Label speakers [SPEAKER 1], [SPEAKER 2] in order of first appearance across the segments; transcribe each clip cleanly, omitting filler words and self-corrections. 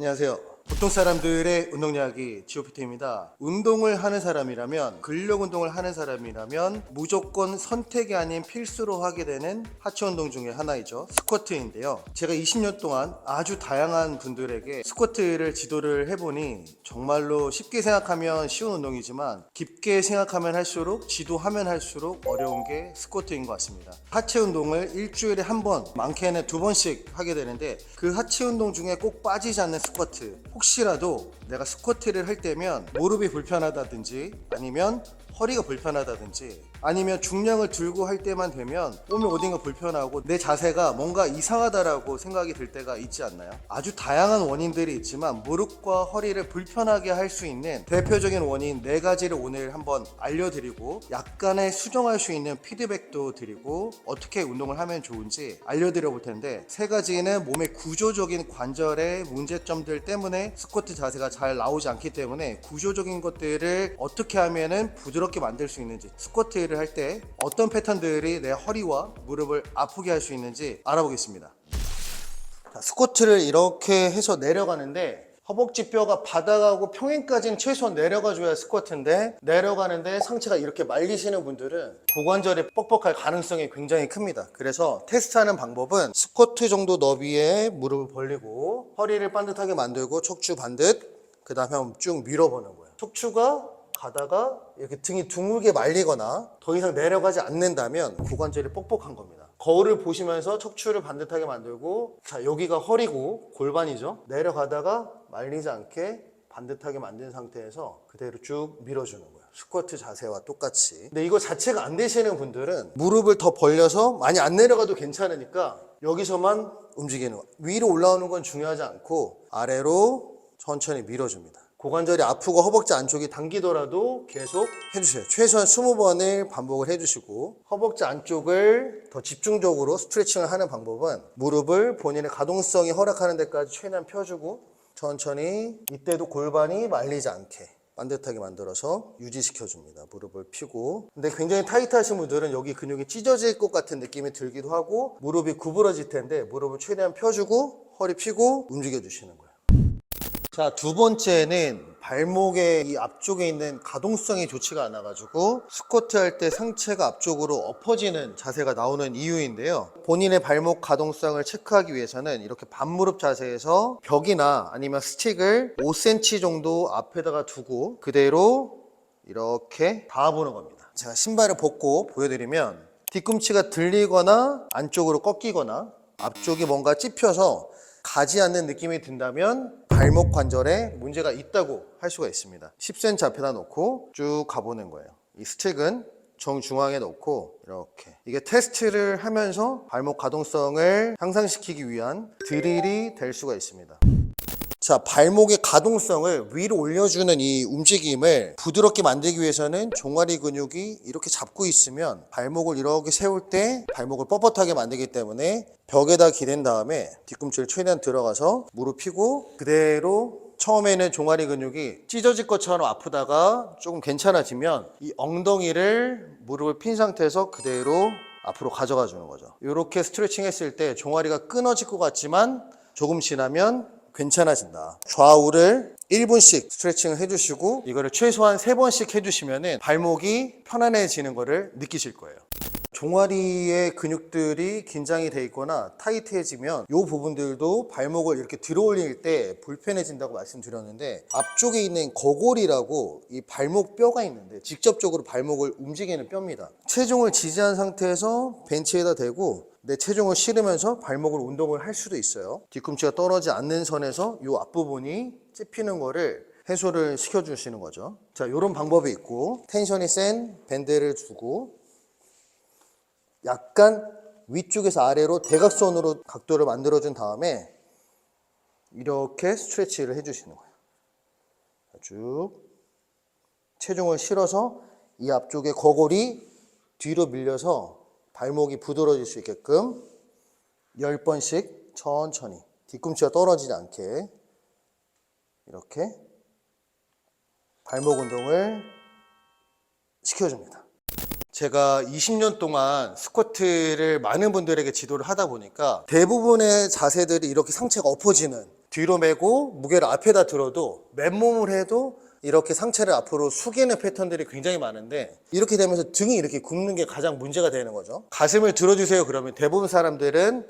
[SPEAKER 1] 안녕하세요. 보통 사람들의 운동 이야기 지오피트입니다. 운동을 하는 사람이라면, 근력 운동을 하는 사람이라면 무조건 선택이 아닌 필수로 하게 되는 하체 운동 중에 하나이죠. 스쿼트인데요. 제가 20년 동안 아주 다양한 분들에게 스쿼트를 지도를 해보니 정말로 쉽게 생각하면 쉬운 운동이지만 깊게 생각하면 할수록, 지도하면 할수록 어려운 게 스쿼트인 것 같습니다. 하체 운동을 일주일에 한 번, 많게는 두 번씩 하게 되는데, 그 하체 운동 중에 꼭 빠지지 않는 스쿼트, 혹시라도 내가 스쿼트를 할 때면 무릎이 불편하다든지, 아니면 허리가 불편하다든지, 아니면 중량을 들고 할 때만 되면 몸이 어딘가 불편하고 내 자세가 뭔가 이상하다라고 생각이 들 때가 있지 않나요? 아주 다양한 원인들이 있지만 무릎과 허리를 불편하게 할 수 있는 대표적인 원인 4가지를 오늘 한번 알려드리고, 약간의 수정할 수 있는 피드백도 드리고, 어떻게 운동을 하면 좋은지 알려드려 볼 텐데, 3가지는 몸의 구조적인 관절의 문제점들 때문에 스쿼트 자세가 잘 나오지 않기 때문에, 구조적인 것들을 어떻게 하면은 부드럽게 만들 수 있는지, 스쿼트를 할 때 어떤 패턴들이 내 허리와 무릎을 아프게 할 수 있는지 알아보겠습니다. 자, 스쿼트를 이렇게 해서 내려가는데, 허벅지 뼈가 바닥하고 평행까지는 최소한 내려가 줘야 스쿼트인데, 내려가는데 상체가 이렇게 말리시는 분들은 고관절이 뻑뻑할 가능성이 굉장히 큽니다. 그래서 테스트하는 방법은 스쿼트 정도 너비에 무릎을 벌리고 허리를 반듯하게 만들고 척추 반듯, 그 다음에 한번 쭉 밀어보는 거예요. 척추가 가다가 이렇게 등이 둥글게 말리거나 더 이상 내려가지 않는다면 고관절이 뻑뻑한 겁니다. 거울을 보시면서 척추를 반듯하게 만들고, 자, 여기가 허리고 골반이죠. 내려가다가 말리지 않게 반듯하게 만든 상태에서 그대로 쭉 밀어주는 거예요. 스쿼트 자세와 똑같이. 근데 이거 자체가 안 되시는 분들은 무릎을 더 벌려서 많이 안 내려가도 괜찮으니까 여기서만 움직이는 거예요. 위로 올라오는 건 중요하지 않고 아래로 천천히 밀어줍니다. 고관절이 아프고 허벅지 안쪽이 당기더라도 계속 해주세요. 최소한 20번을 반복을 해주시고, 허벅지 안쪽을 더 집중적으로 스트레칭을 하는 방법은 무릎을 본인의 가동성이 허락하는 데까지 최대한 펴주고, 천천히 이때도 골반이 말리지 않게 반듯하게 만들어서 유지시켜줍니다. 무릎을 펴고. 근데 굉장히 타이트하신 분들은 여기 근육이 찢어질 것 같은 느낌이 들기도 하고 무릎이 구부러질 텐데, 무릎을 최대한 펴주고 허리 펴고 움직여주시는 거예요. 자, 두 번째는 발목의 이 앞쪽에 있는 가동성이 좋지가 않아가지고 스쿼트 할 때 상체가 앞쪽으로 엎어지는 자세가 나오는 이유인데요. 본인의 발목 가동성을 체크하기 위해서는 이렇게 반무릎 자세에서 벽이나 아니면 스틱을 5cm 정도 앞에다가 두고 그대로 이렇게 닿아보는 겁니다. 제가 신발을 벗고 보여드리면, 뒤꿈치가 들리거나 안쪽으로 꺾이거나 앞쪽이 뭔가 찝혀서 가지 않는 느낌이 든다면 발목 관절에 문제가 있다고 할 수가 있습니다. 10cm 앞에다 놓고 쭉 가보는 거예요. 이 스틱은 정중앙에 놓고 이렇게, 이게 테스트를 하면서 발목 가동성을 향상시키기 위한 드릴이 될 수가 있습니다. 자, 발목의 가동성을 위로 올려주는 이 움직임을 부드럽게 만들기 위해서는 종아리 근육이 이렇게 잡고 있으면 발목을 이렇게 세울 때 발목을 뻣뻣하게 만들기 때문에 벽에다 기댄 다음에 뒤꿈치를 최대한 들어가서 무릎 펴고 그대로, 처음에는 종아리 근육이 찢어질 것처럼 아프다가 조금 괜찮아지면 이 엉덩이를 무릎을 핀 상태에서 그대로 앞으로 가져가 주는 거죠. 이렇게 스트레칭 했을 때 종아리가 끊어질 것 같지만 조금 지나면 괜찮아진다. 좌우를 1분씩 스트레칭을 해주시고, 이거를 최소한 3번씩 해주시면 발목이 편안해지는 거를 느끼실 거예요. 종아리의 근육들이 긴장이 돼 있거나 타이트해지면 이 부분들도 발목을 이렇게 들어 올릴 때 불편해진다고 말씀드렸는데, 앞쪽에 있는 거골이라고 이 발목 뼈가 있는데 직접적으로 발목을 움직이는 뼈입니다. 체중을 지지한 상태에서 벤치에다 대고 내 체중을 실으면서 발목을 운동을 할 수도 있어요. 뒤꿈치가 떨어지지 않는 선에서 이 앞부분이 찝히는 거를 해소를 시켜주시는 거죠. 자, 이런 방법이 있고, 텐션이 센 밴드를 주고 약간 위쪽에서 아래로 대각선으로 각도를 만들어준 다음에 이렇게 스트레치를 해주시는 거예요. 쭉 체중을 실어서 이 앞쪽에 거골이 뒤로 밀려서 발목이 부드러워질 수 있게끔 10번씩 천천히, 뒤꿈치가 떨어지지 않게 이렇게 발목 운동을 시켜줍니다. 제가 20년 동안 스쿼트를 많은 분들에게 지도를 하다 보니까 대부분의 자세들이 이렇게 상체가 엎어지는 뒤로 메고 무게를 앞에다 들어도 맨몸을 해도 이렇게 상체를 앞으로 숙이는 패턴들이 굉장히 많은데, 이렇게 되면서 등이 이렇게 굽는 게 가장 문제가 되는 거죠. 가슴을 들어주세요 그러면 대부분 사람들은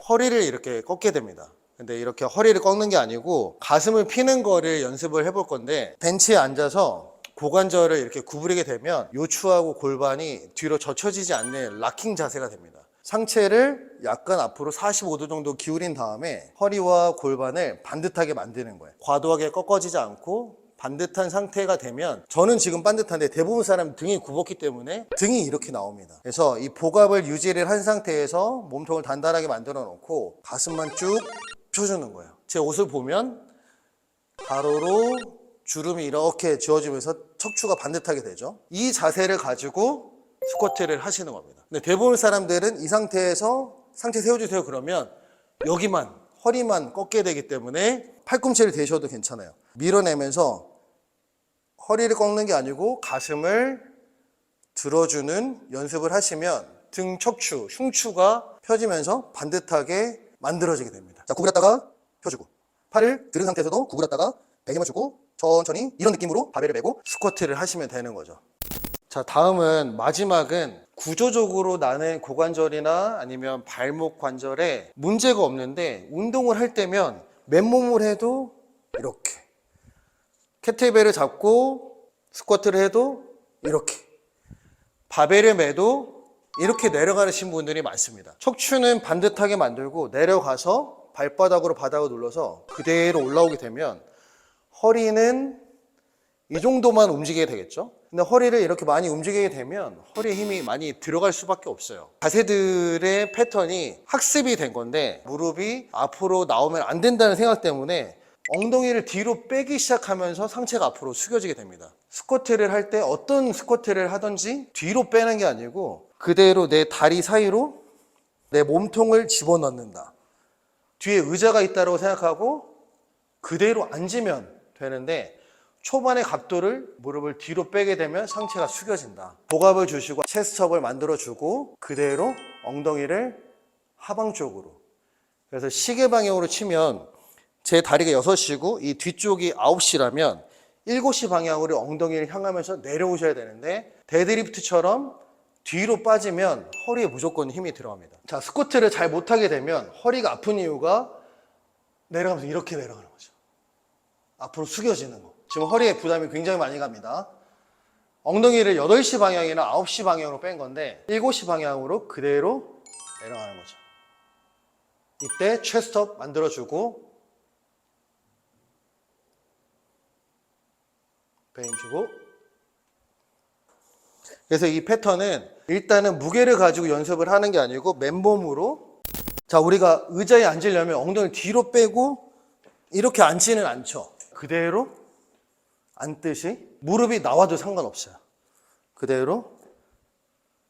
[SPEAKER 1] 허리를 이렇게 꺾게 됩니다. 근데 이렇게 허리를 꺾는 게 아니고 가슴을 피는 거를 연습을 해볼 건데, 벤치에 앉아서 고관절을 이렇게 구부리게 되면 요추하고 골반이 뒤로 젖혀지지 않는 락킹 자세가 됩니다. 상체를 약간 앞으로 45도 정도 기울인 다음에 허리와 골반을 반듯하게 만드는 거예요. 과도하게 꺾어지지 않고 반듯한 상태가 되면, 저는 지금 반듯한데 대부분 사람 등이 굽었기 때문에 등이 이렇게 나옵니다. 그래서 이 복압을 유지를 한 상태에서 몸통을 단단하게 만들어 놓고 가슴만 쭉 펴주는 거예요. 제 옷을 보면 가로로 주름이 이렇게 지어지면서 척추가 반듯하게 되죠. 이 자세를 가지고 스쿼트를 하시는 겁니다. 근데 대부분 사람들은 이 상태에서 상체 세워주세요 그러면 여기만, 허리만 꺾게 되기 때문에 팔꿈치를 대셔도 괜찮아요. 밀어내면서 허리를 꺾는 게 아니고 가슴을 들어주는 연습을 하시면 등 척추, 흉추가 펴지면서 반듯하게 만들어지게 됩니다. 자, 구부렸다가 펴주고, 팔을 들은 상태에서도 구부렸다가 베개만 주고 천천히 이런 느낌으로 바벨을 메고 스쿼트를 하시면 되는 거죠. 자, 다음은 마지막은 구조적으로 나는 고관절이나 아니면 발목 관절에 문제가 없는데 운동을 할 때면 맨몸을 해도 이렇게, 캐틀벨을 잡고 스쿼트를 해도 이렇게, 바벨을 매도 이렇게 내려가시는 분들이 많습니다. 척추는 반듯하게 만들고 내려가서 발바닥으로 바닥을 눌러서 그대로 올라오게 되면 허리는 이 정도만 움직이게 되겠죠. 근데 허리를 이렇게 많이 움직이게 되면 허리에 힘이 많이 들어갈 수밖에 없어요. 자세들의 패턴이 학습이 된 건데, 무릎이 앞으로 나오면 안 된다는 생각 때문에 엉덩이를 뒤로 빼기 시작하면서 상체가 앞으로 숙여지게 됩니다. 스쿼트를 할 때 어떤 스쿼트를 하든지 뒤로 빼는 게 아니고 그대로 내 다리 사이로 내 몸통을 집어넣는다. 뒤에 의자가 있다고 생각하고 그대로 앉으면 되는데, 초반의 각도를 무릎을 뒤로 빼게 되면 상체가 숙여진다. 복압을 주시고 체스트업을 만들어주고 그대로 엉덩이를 하방 쪽으로, 그래서 시계 방향으로 치면 제 다리가 6시고 이 뒤쪽이 9시라면 7시 방향으로 엉덩이를 향하면서 내려오셔야 되는데, 데드리프트처럼 뒤로 빠지면 허리에 무조건 힘이 들어갑니다. 자, 스쿼트를 잘 못하게 되면 허리가 아픈 이유가 내려가면서 이렇게 내려가는 거죠. 앞으로 숙여지는 거. 지금 허리에 부담이 굉장히 많이 갑니다. 엉덩이를 8시 방향이나 9시 방향으로 뺀 건데 7시 방향으로 그대로 내려가는 거죠. 이때 체스트업 만들어주고 베임 주고. 그래서 이 패턴은 일단은 무게를 가지고 연습을 하는 게 아니고 맨몸으로, 자, 우리가 의자에 앉으려면 엉덩이를 뒤로 빼고 이렇게 앉지는 않죠. 그대로 앉듯이 무릎이 나와도 상관없어요. 그대로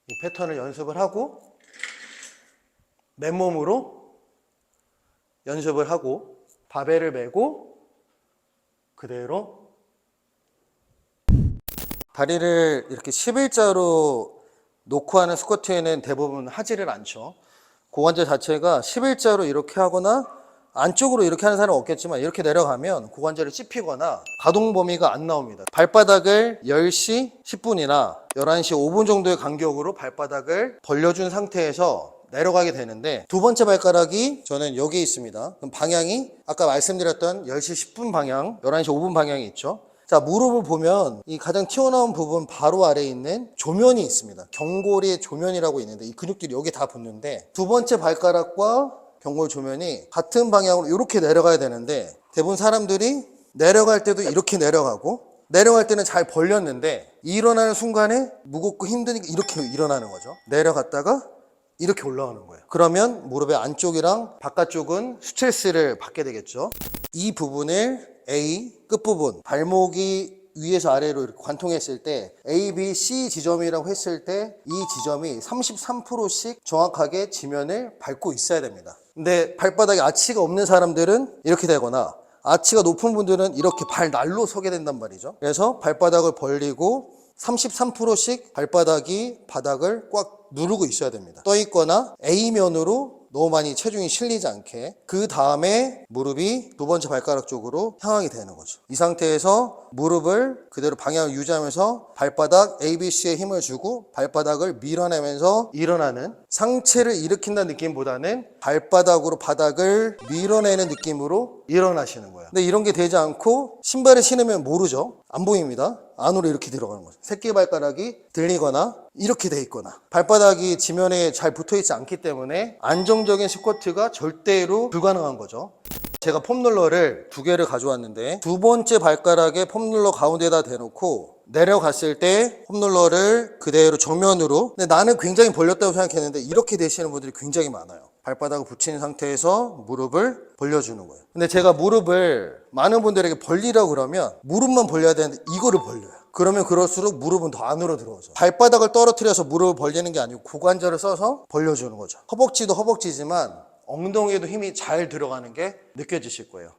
[SPEAKER 1] 이 패턴을 연습을 하고 맨몸으로 연습을 하고 바벨을 메고 그대로 다리를 이렇게 11자로 놓고 하는 스쿼트에는 대부분 하지를 않죠. 고관절 자체가 11자로 이렇게 하거나 안쪽으로 이렇게 하는 사람은 없겠지만 이렇게 내려가면 고관절이 찝히거나 가동 범위가 안 나옵니다. 발바닥을 10시 10분이나 11시 5분 정도의 간격으로 발바닥을 벌려준 상태에서 내려가게 되는데, 두 번째 발가락이 저는 여기 있습니다. 그럼 방향이 아까 말씀드렸던 10시 10분 방향, 11시 5분 방향이 있죠. 자, 무릎을 보면 이 가장 튀어나온 부분 바로 아래에 있는 조면이 있습니다. 경골의 조면이라고 있는데 이 근육들이 여기 다 붙는데, 두 번째 발가락과 경골 조면이 같은 방향으로 이렇게 내려가야 되는데 대부분 사람들이 내려갈 때도 이렇게 내려가고 내려갈 때는 잘 벌렸는데 일어나는 순간에 무겁고 힘드니까 이렇게 일어나는 거죠. 내려갔다가 이렇게 올라가는 거예요. 그러면 무릎의 안쪽이랑 바깥쪽은 스트레스를 받게 되겠죠. 이 부분을 A 끝부분, 발목이 위에서 아래로 이렇게 관통했을 때 A, B, C 지점이라고 했을 때 이 지점이 33%씩 정확하게 지면을 밟고 있어야 됩니다. 근데 발바닥에 아치가 없는 사람들은 이렇게 되거나 아치가 높은 분들은 이렇게 발 날로 서게 된단 말이죠. 그래서 발바닥을 벌리고 33%씩 발바닥이 바닥을 꽉 누르고 있어야 됩니다. 떠 있거나 A면으로 너무 많이 체중이 실리지 않게. 그 다음에 무릎이 두 번째 발가락 쪽으로 향하게 되는 거죠. 이 상태에서 무릎을 그대로 방향을 유지하면서 발바닥 ABC에 힘을 주고 발바닥을 밀어내면서 일어나는, 상체를 일으킨다는 느낌보다는 발바닥으로 바닥을 밀어내는 느낌으로 일어나시는 거예요. 근데 이런 게 되지 않고 신발을 신으면 모르죠. 안 보입니다. 안으로 이렇게 들어가는 거죠. 새끼 발가락이 들리거나 이렇게 돼 있거나 발바닥이 지면에 잘 붙어 있지 않기 때문에 안정적인 스쿼트가 절대로 불가능한 거죠. 제가 폼롤러를 2개를 가져왔는데 두 번째 발가락에 폼롤러 가운데다 대놓고 내려갔을 때 폼롤러를 그대로 정면으로, 근데 나는 굉장히 벌렸다고 생각했는데 이렇게 되시는 분들이 굉장히 많아요. 발바닥을 붙인 상태에서 무릎을 벌려주는 거예요. 근데 제가 무릎을 많은 분들에게 벌리라고 그러면 무릎만 벌려야 되는데 이거를 벌려요. 그러면 그럴수록 무릎은 더 안으로 들어오죠. 발바닥을 떨어뜨려서 무릎을 벌리는 게 아니고 고관절을 써서 벌려주는 거죠. 허벅지도 허벅지지만 엉덩이에도 힘이 잘 들어가는 게 느껴지실 거예요.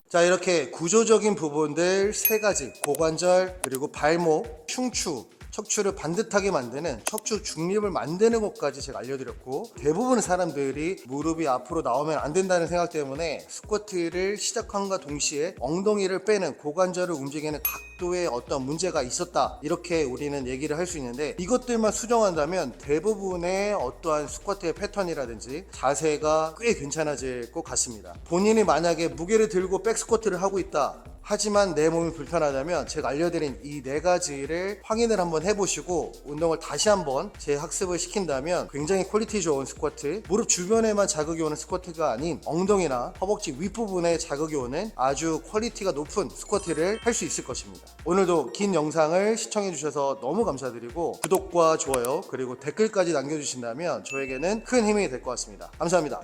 [SPEAKER 1] 자, 이렇게 구조적인 부분들 3가지, 고관절, 그리고 발목, 흉추, 척추를 반듯하게 만드는 척추 중립을 만드는 것까지 제가 알려드렸고, 대부분의 사람들이 무릎이 앞으로 나오면 안 된다는 생각 때문에 스쿼트를 시작함과 동시에 엉덩이를 빼는, 고관절을 움직이는 각도에 어떤 문제가 있었다, 이렇게 우리는 얘기를 할 수 있는데, 이것들만 수정한다면 대부분의 어떠한 스쿼트의 패턴이라든지 자세가 꽤 괜찮아질 것 같습니다. 본인이 만약에 무게를 들고 백 스쿼트를 하고 있다, 하지만 내 몸이 불편하다면 제가 알려드린 이 4가지를 확인을 한번 해보시고 운동을 다시 한번 재학습을 시킨다면 굉장히 퀄리티 좋은 스쿼트, 무릎 주변에만 자극이 오는 스쿼트가 아닌 엉덩이나 허벅지 윗부분에 자극이 오는 아주 퀄리티가 높은 스쿼트를 할 수 있을 것입니다. 오늘도 긴 영상을 시청해 주셔서 너무 감사드리고, 구독과 좋아요 그리고 댓글까지 남겨주신다면 저에게는 큰 힘이 될 것 같습니다. 감사합니다.